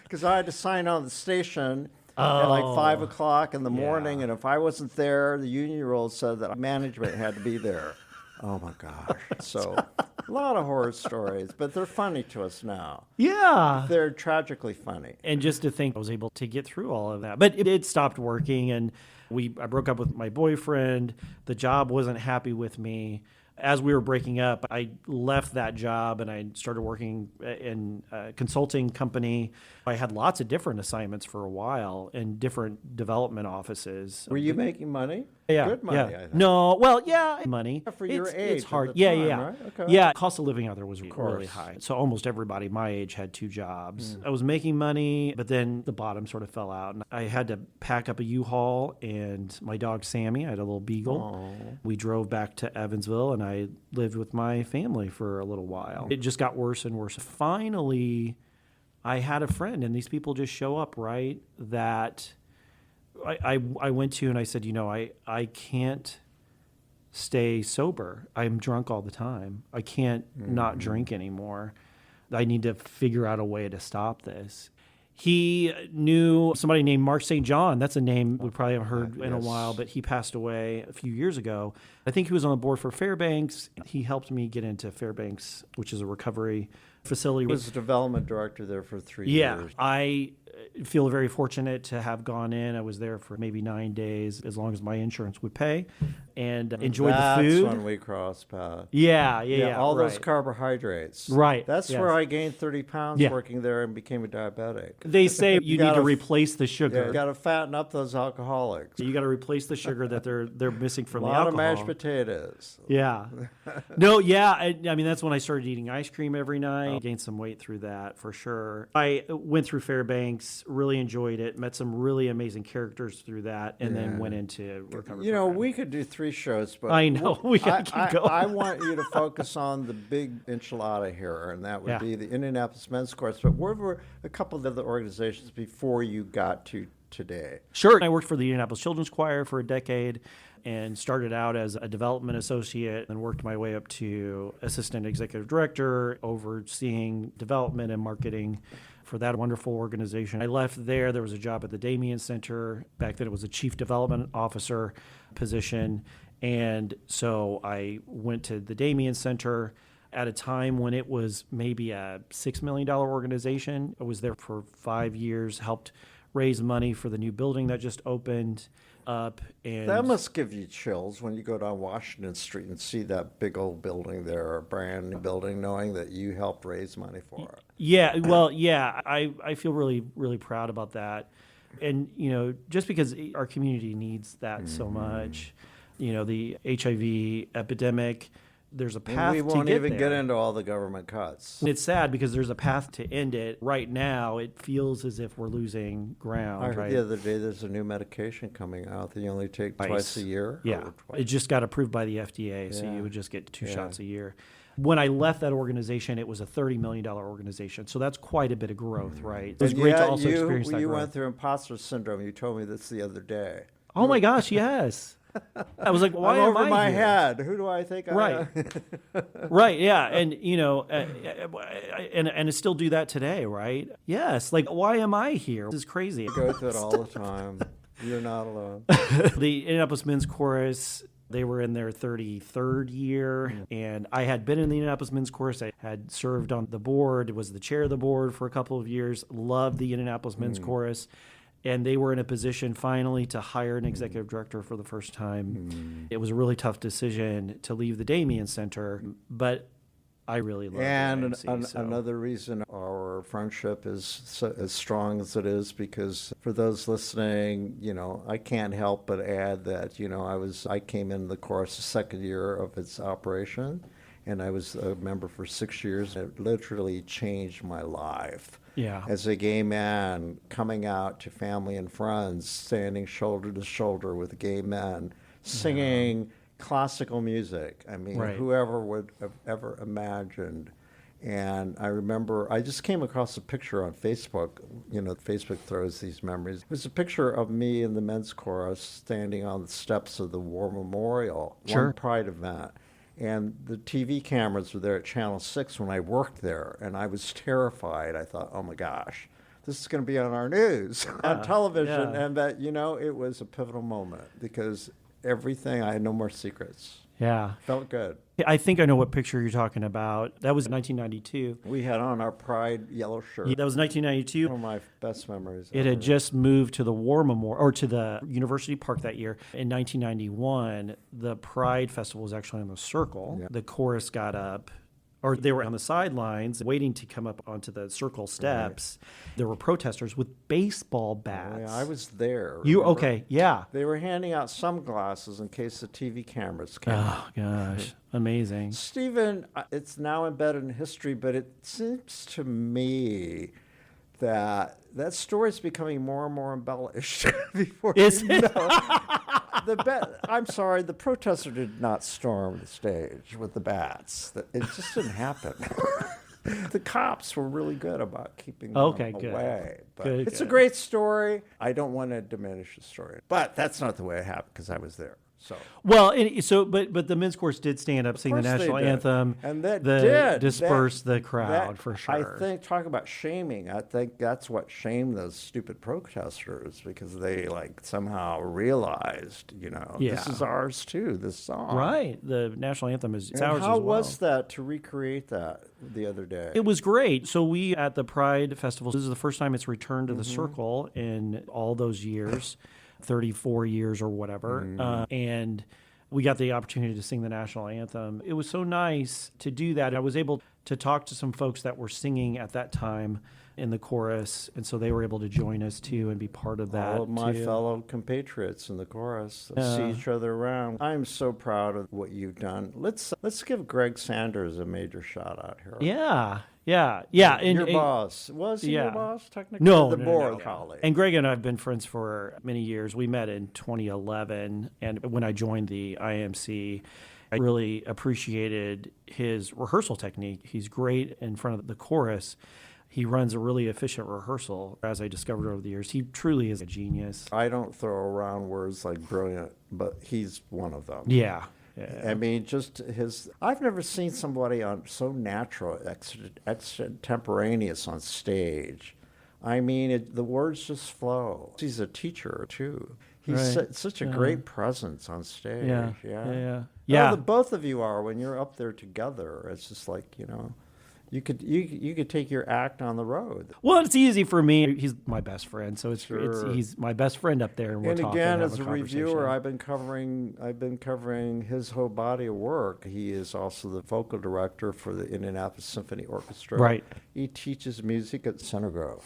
Because I had to sign on the station at like 5 o'clock in the morning, and if I wasn't there, the union rules said that management had to be there. Oh my gosh. So a lot of horror stories, but they're funny to us now.
Yeah.
They're tragically funny.
And just to think I was able to get through all of that. But it stopped working, and I broke up with my boyfriend. The job wasn't happy with me. As we were breaking up, I left that job and I started working in a consulting company. I had lots of different assignments for a while in different development offices.
Were you making money?
Yeah.
Good money, I think.
No, well, yeah, money.
For your age
It's hard.
at the
Yeah.
right? Okay.
Yeah, cost of living out there was really high. So almost everybody my age had 2 jobs. I was making money, but then the bottom sort of fell out. And I had to pack up a U-Haul and my dog Sammy, I had a little beagle. We drove back to Evansville and I lived with my family for a little while. It just got worse and worse. Finally, I had a friend, and these people just show up, right, that I went to, and I said, I can't stay sober. I'm drunk all the time. I can't not drink anymore. I need to figure out a way to stop this. He knew somebody named Mark St. John. That's a name we probably haven't heard in a while, but he passed away a few years ago. I think he was on the board for Fairbanks. He helped me get into Fairbanks, which is a recovery facility.
I was the development director there for 3
Yeah,
years.
I feel very fortunate to have gone in. I was there for maybe 9 days, as long as my insurance would pay, and enjoyed the food.
That's when we crossed paths.
Yeah,
all those
right.
carbohydrates.
Right,
That's
yes.
where I gained 30 pounds
Yeah.
working there and became a diabetic.
They say you need
gotta-
to replace the
Yeah,
sugar.
you got to fatten up those alcoholics.
You got to replace the sugar that they're missing
A
from the
lot of
alcohol.
mashed potatoes.
Yeah. No, yeah. I mean, that's when I started eating ice cream every night. Gained some weight through that for sure. I went through Fairbanks, really enjoyed it, met some really amazing characters through that, and then went into recovery.
You know,
program.
we could do 3 shows, but
I know. We gotta keep going.
I want you to focus on the big enchilada here, and that would
Yeah.
be the Indianapolis Men's Chorus. But where were a couple of other organizations before you got to today?
Sure. I worked for the Indianapolis Children's Choir for a decade and started out as a development associate and worked my way up to assistant executive director, overseeing development and marketing for that wonderful organization. I left there. There was a job at the Damien Center. Back then it was a chief development officer position. And so I went to the Damien Center at a time when it was maybe a $6 million organization. I was there for 5 years, helped raise money for the new building that just opened up. And
That must give you chills when you go down Washington Street and see that big old building there, a brand new building, knowing that you helped raise money for it.
yeah, well, yeah, I feel really, really proud about that. And, you know, just because our community needs that so much, you know, the HIV epidemic, there's a path
We
to
won't
get
even
there.
get into all the government cuts.
It's sad because there's a path to end it. Right now, it feels as if we're losing
I
ground,
heard
right?
the other day there's a new medication coming out that you only take twice a year.
Yeah.
or twice.
It just got approved by the FDA, so
Yeah.
you would just get 2
Yeah.
shots a year. When I left that organization, it was a $30 million organization. So that's quite a bit of growth, right? It was
And
great
yet
to also
you,
experience that
you
growth.
went through imposter syndrome. You told me this the other day.
Oh my gosh, yes. I was like, why
I'm
am
over
I
my
here?
head. Who do I think
Right.
I am?
Right, yeah. And, you know, and I still do that today, right? Yes. Like, why am I here? This is crazy.
I go through it all the time. You're not alone.
The Indianapolis Men's Chorus, they were in their 33rd year, and I had been in the Indianapolis Men's Chorus. I had served on the board, was the chair of the board for a couple of years, loved the Indianapolis Men's Chorus, and they were in a position finally to hire an executive director for the first time. It was a really tough decision to leave the Damien Center, but I really love
And
IMC, so.
another reason our friendship is as strong as it is, because for those listening, you know, I can't help but add that, you know, I came in the chorus the second year of its operation, and I was a member for 6 years. It literally changed my life.
Yeah.
As a gay man coming out to family and friends, standing shoulder to shoulder with gay men, singing classical music. I mean,
Right.
whoever would have ever imagined. And I remember I just came across a picture on Facebook. You know, Facebook throws these memories. It was a picture of me in the men's chorus standing on the steps of the War Memorial,
Sure.
one Pride event. And the TV cameras were there at Channel 6 when I worked there, and I was terrified. I thought, oh my gosh, this is going to be on our news, on television.
yeah.
And that, you know, it was a pivotal moment because everything, I had no more secrets.
Yeah.
Felt good.
I think I know what picture you're talking about. That was 1992.
We had on our Pride yellow shirt.
Yeah, that was 1992.
One of my best memories.
It
ever.
had just moved to the War Memorial, or to the University Park that year. In 1991, the Pride Festival was actually on the Circle.
Yeah.
The chorus got up, or they were on the sidelines waiting to come up onto the Circle steps. There were protesters with baseball bats.
Yeah, I was there.
You
remember?
okay? Yeah.
They were handing out sunglasses in case the TV cameras came.
Oh gosh, amazing.
Stephen, it's now embedded in history, but it seems to me that that story is becoming more and more embellished. Before
Is
you
it?
know. I'm sorry, the protester did not storm the stage with the bats. It just didn't happen. The cops were really good about keeping them
Okay, good.
away. But
Good,
it's a
good.
great story. I don't want to diminish the story. But that's not the way it happened because I was there.
Well, but the men's chorus did stand up, sing the
course they
national
did.
anthem,
And that
disperse the crowd
that,
for sure.
I think, talk about shaming. I think that's what shamed those stupid protesters, because they like somehow realized, this is ours too. This song,
right? The national anthem is
and
ours as well.
how was that to recreate that the other day?
It was great. So we at the Pride Festival. This is the first time it's returned to the circle in all those years. 34 years or whatever. And we got the opportunity to sing the national anthem. It was so nice to do that. I was able to talk to some folks that were singing at that time in the chorus, and so they were able to join us too and be part of that.
All of my fellow compatriots in the chorus see each other around. I'm so proud of what you've done. Let's give Greg Sanders a major shout out here.
Yeah.
And your boss. Was he your boss, technically?
No,
the board
no.
colleague.
And Greg and I have been friends for many years. We met in 2011, and when I joined the IMC, I really appreciated his rehearsal technique. He's great in front of the chorus. He runs a really efficient rehearsal, as I discovered over the years. He truly is a genius.
I don't throw around words like brilliant, but he's one of them.
Yeah.
I mean, just I've never seen somebody so natural, extemporaneous on stage. I mean, the words just flow. He's a teacher, too. He's such a great presence on stage.
Yeah.
Oh, both of you are when you're up there together. It's just like, you could take your act on the road.
Well, it's easy for me. He's my best friend, so he's my best friend up there, and we'll talk. And
again, as a reviewer, I've been covering his whole body of work. He is also the vocal director for the Indianapolis Symphony Orchestra.
Right.
He teaches music at Center Grove.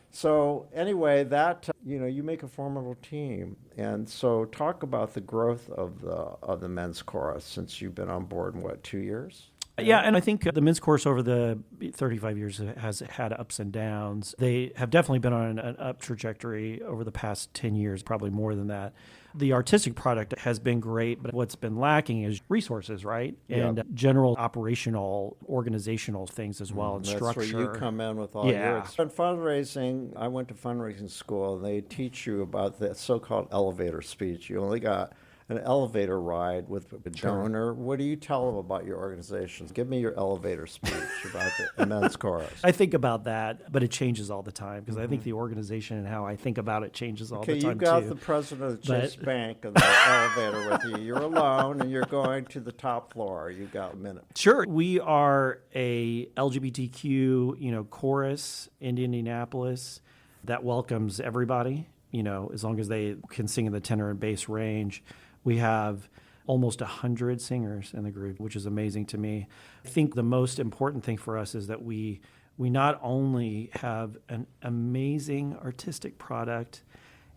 So anyway, that you make a formidable team, and so talk about the growth of the men's chorus since you've been on board in 2 years.
Yeah, and I think the men's chorus over the 35 years has had ups and downs. They have definitely been on an up trajectory over the past 10 years, probably more than that. The artistic product has been great, but what's been lacking is resources, right? And general operational, organizational things as well, and
that's
structure.
That's where you come in with all your experience. In fundraising, I went to fundraising school, and they teach you about the so-called elevator speech. You only got an elevator ride with a donor. What do you tell them about your organizations? Give me your elevator speech about the men's chorus.
I think about that, but it changes all the time because I think the organization and how I think about it changes all the time,
you got the president of Chase Bank in the elevator with you. You're alone, and you're going to the top floor. You got a minute.
Sure. We are a LGBTQ, chorus in Indianapolis that welcomes everybody, as long as they can sing in the tenor and bass range. We have almost 100 singers in the group, which is amazing to me. I think the most important thing for us is that we not only have an amazing artistic product,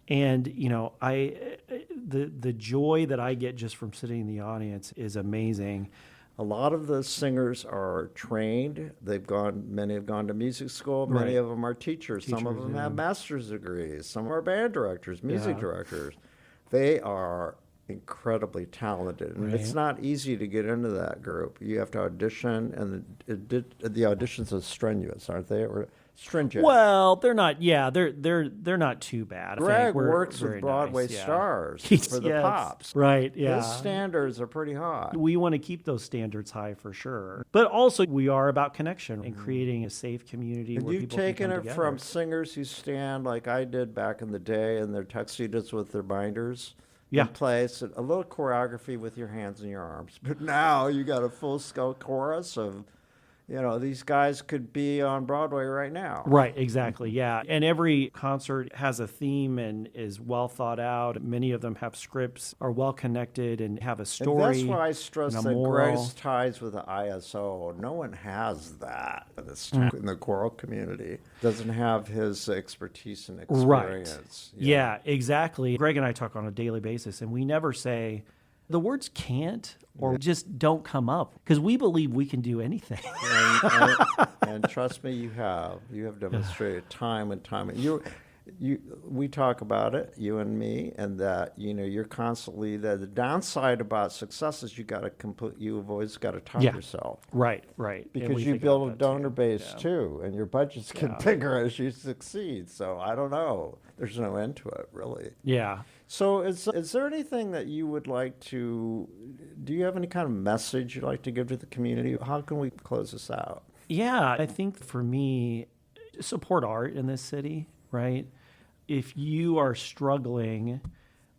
and the joy that I get just from sitting in the audience is amazing.
A lot of the singers are trained. Many have gone to music school. Many of them are teachers. Some of them have master's degrees. Some are band directors, music directors. They are incredibly talented, and it's not easy to get into that group. You have to audition, and the auditions are strenuous, aren't they? Or stringent.
Well, they're not. Yeah, they're not too bad.
Greg works with Broadway stars for the Pops.
Right. Yeah.
His standards are pretty high.
We want to keep those standards high for sure, but also we are about connection and creating a safe community.
And
where
you've
people can
taken
come
it
together.
from singers who stand like I did back in the day in their tuxedos with their binders. In place, a little choreography with your hands and your arms. But now you got a full-scale chorus of, these guys could be on Broadway right now.
Right, exactly, yeah. And every concert has a theme and is well thought out. Many of them have scripts, are well connected, and have a story.
And that's why I stress that Greg's ties with the ISO. No one has that in the choral community. Doesn't have his expertise and experience.
Right. Yeah, exactly. Greg and I talk on a daily basis, and we never say the words can't or just don't come up because we believe we can do anything.
And trust me, you have demonstrated time and time. we talk about it, you and me, and that you're constantly the downside about success is you've always got to top yourself.
Right.
Because you build a donor base too, and your budgets get bigger as you succeed. So I don't know. There's no end to it, really.
Yeah.
So is there anything that you would like to? Do you have any kind of message you'd like to give to the community? How can we close this out?
Yeah, I think for me, support art in this city, right? If you are struggling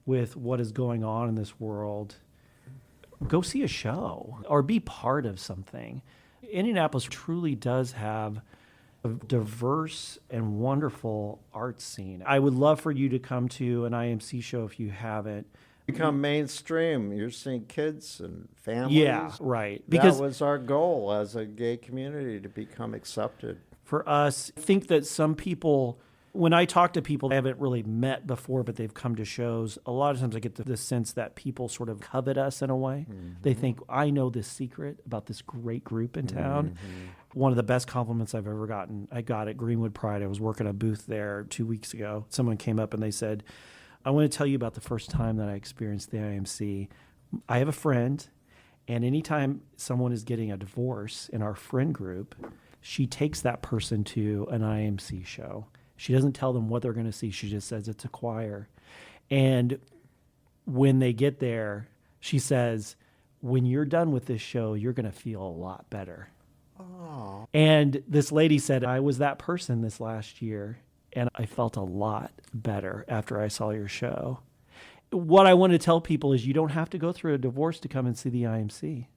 with what is going on in this world, go see a show or be part of something. Indianapolis truly does have a diverse and wonderful art scene. I would love for you to come to an IMC show if you haven't.
Become mainstream. You're seeing kids and families.
Yeah, right. Because
that was our goal as a gay community, to become accepted.
For us, I think that some people, when I talk to people I haven't really met before, but they've come to shows, a lot of times I get the sense that people sort of covet us in a way. Mm-hmm. They think, I know this secret about this great group in town. Mm-hmm. One of the best compliments I've ever gotten, I got at Greenwood Pride. I was working a booth there 2 weeks ago. Someone came up and they said, I want to tell you about the first time that I experienced the IMC. I have a friend, and anytime someone is getting a divorce in our friend group, she takes that person to an IMC show. She doesn't tell them what they're going to see. She just says it's a choir. And when they get there, she says, when you're done with this show, you're going to feel a lot better. Oh. And this lady said, I was that person this last year, and I felt a lot better after I saw your show. What I want to tell people is you don't have to go through a divorce to come and see the IMC.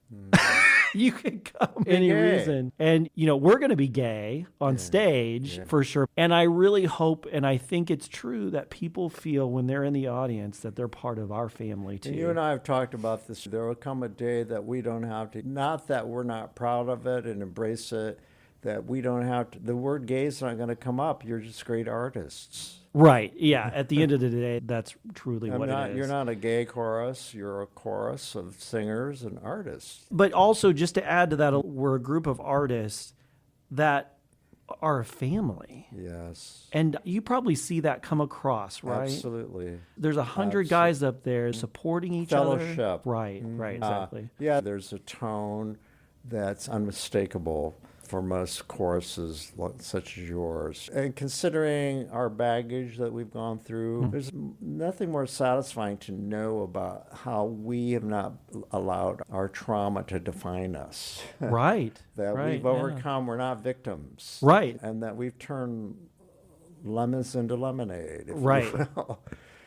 You can come any reason. And, we're going to be gay on stage for sure. And I really hope, and I think it's true, that people feel when they're in the audience that they're part of our family too.
And you and I have talked about this. There will come a day that we don't have to, not that we're not proud of it and embrace it, that we don't have to, the word gay is not going to come up. You're just great artists.
Right. Yeah. At the end of the day, that's truly what it is.
You're not a gay chorus. You're a chorus of singers and artists.
But also, just to add to that, we're a group of artists that are a family.
Yes.
And you probably see that come across, right?
Absolutely.
There's 100 guys up there supporting each other.
Fellowship.
Right. Right. Exactly.
There's a tone that's unmistakable for most choruses such as yours. And considering our baggage that we've gone through, there's nothing more satisfying to know about how we have not allowed our trauma to define us.
Right.
That we've overcome, we're not victims.
Right.
And that we've turned lemons into lemonade. If
right.
You will.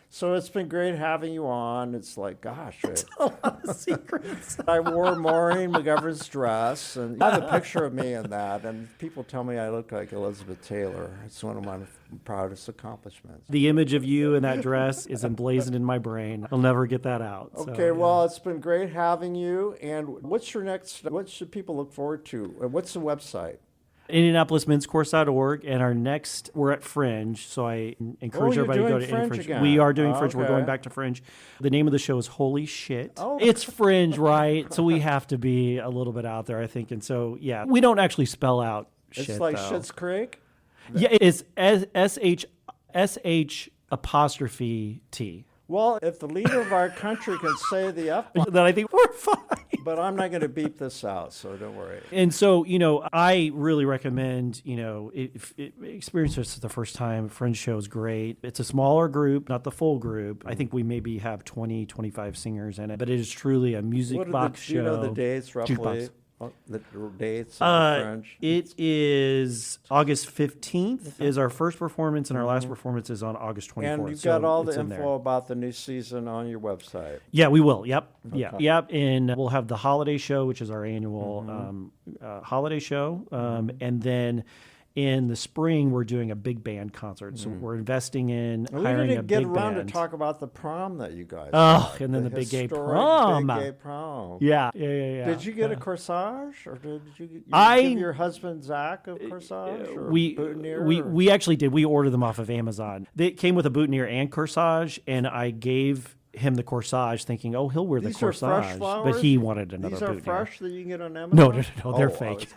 So it's been great having you on. It's like, gosh.
It's a lot of secrets.
I wore Maureen McGovern's dress, and I have a picture of me in that, and people tell me I look like Elizabeth Taylor. It's one of my proudest accomplishments.
The image of you in that dress is emblazoned in my brain. I'll never get that out.
Okay, well, it's been great having you. And what should people look forward to? What's the website?
IndianapolisMen'sCourse.org, and our next, we're at Fringe, so I encourage everybody to go to
Fringe
Fringe.
Again.
We are doing Fringe. We're going back to Fringe. The name of the show is Holy Shit.
Oh.
It's Fringe, right? So we have to be a little bit out there, I think. And so, we don't actually spell out shit,
It's like
though.
Schitt's Creek?
Yeah, it's S-H-T.
Well, if the leader of our country can say the F-bomb,
then I think we're fine.
But I'm not going to beep this out, so don't worry.
And so, I really recommend, if experience this the first time, Fringe show is great. It's a smaller group, not the full group. I think we maybe have 20, 25 singers in it, but it is truly a music box show.
Do you know the dates roughly?
Jukebox.
The dates of the Fringe?
It is August 15th is our first performance, and our last performance is on August 24th.
And you've got all the info about the new season on your website.
Yeah, we will. Yep. Okay. Yep. And we'll have the holiday show, which is our annual holiday show. And then in the spring, we're doing a big band concert. So we're investing in hiring a big band.
We didn't get around to talk about the prom that you guys
had. And then the big gay prom.
Big gay prom.
Yeah.
Did you get a corsage? Or did you give your husband, Zach, a corsage? Or
we actually did. We ordered them off of Amazon. They came with a boutonniere and corsage, and I gave him the corsage, thinking, "Oh, he'll wear the
These are
corsage,"
fresh flowers?
but he wanted another
These are
boutonniere.
fresh that you can get on Amazon?
No, they're
Oh,
fake.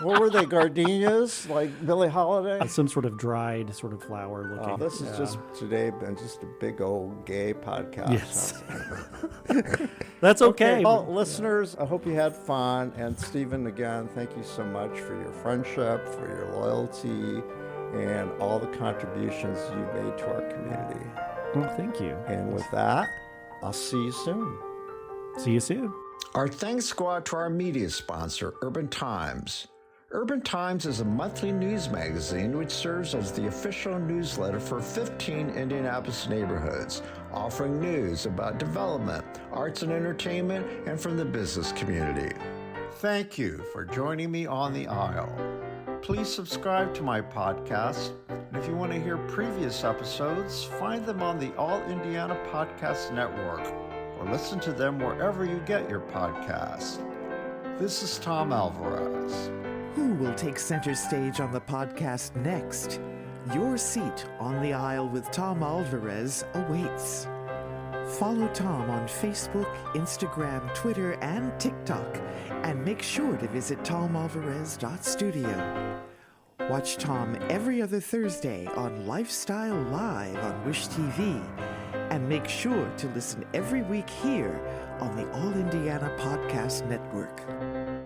What were they, gardenias, like Billie Holiday?
Some sort of dried, sort of flower looking.
Oh, this is just today been just a big old gay podcast.
Yes. That's okay.
Well, listeners, I hope you had fun. And Stephen, again, thank you so much for your friendship, for your loyalty, and all the contributions you've made to our community.
Well, thank you.
And with that, I'll see you soon.
See you soon.
Our thanks go out to our media sponsor, Urban Times. Urban Times is a monthly news magazine which serves as the official newsletter for 15 Indianapolis neighborhoods, offering news about development, arts and entertainment, and from the business community. Thank you for joining me on the aisle. Please subscribe to my podcast, and if you want to hear previous episodes, find them on the All Indiana Podcast Network, or listen to them wherever you get your podcasts. This is Tom Alvarez.
Who will take center stage on the podcast next? Your seat on the aisle with Tom Alvarez awaits. Follow Tom on Facebook, Instagram, Twitter, and TikTok, and make sure to visit tomalvarez.studio. Watch Tom every other Thursday on Lifestyle Live on Wish TV, and make sure to listen every week here on the All Indiana Podcast Network.